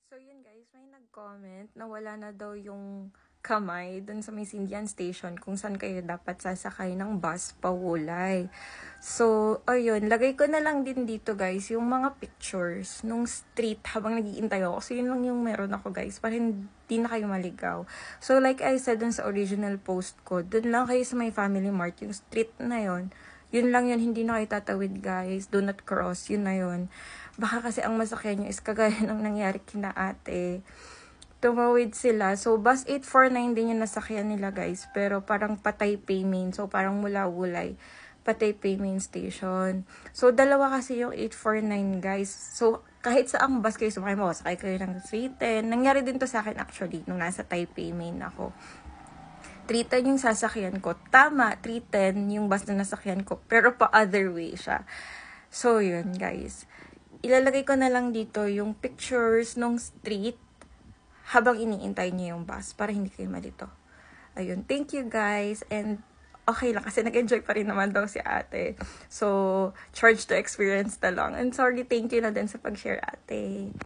So yun guys, may nag-comment na wala na daw yung kamay dun sa may Sindian Station kung saan kayo dapat sasakay ng bus pauulay. So, ayun, lagay ko na lang din dito guys yung mga pictures nung street habang nag-iintay ako. So yun lang yung meron ako guys para hindi na kayo maligaw. So like I said dun sa original post ko, dun lang kayo sa may Family Mart, yung street na yon. Yun lang yun, hindi na kayo tatawid guys. Do not cross, yun na yun. Baka kasi ang masakyan nyo is kagaya ng nangyari kina ate. Tumawid sila. So, bus 849 din yung nasakyan nila guys. Pero parang Patay Pay Main. So, parang mula Wulay. Patay Pay Main Station. So, dalawa kasi yung 849 guys. So, kahit sa ang bus kayo sumakay mo, sakay kayo ng 310. Nangyari din to sa akin actually nung nasa Taipei Main ako. 310 yung sasakyan ko. Tama, 310 yung bus na nasakyan ko. Pero pa other way siya. So, yun guys. Ilalagay ko na lang dito yung pictures ng street habang iniintay niyo yung bus para hindi kayo malito. Ayun, thank you guys. And okay lang kasi nag-enjoy pa rin naman daw si ate. So, charge to experience na lang. And sorry, thank you na din sa pag-share ate.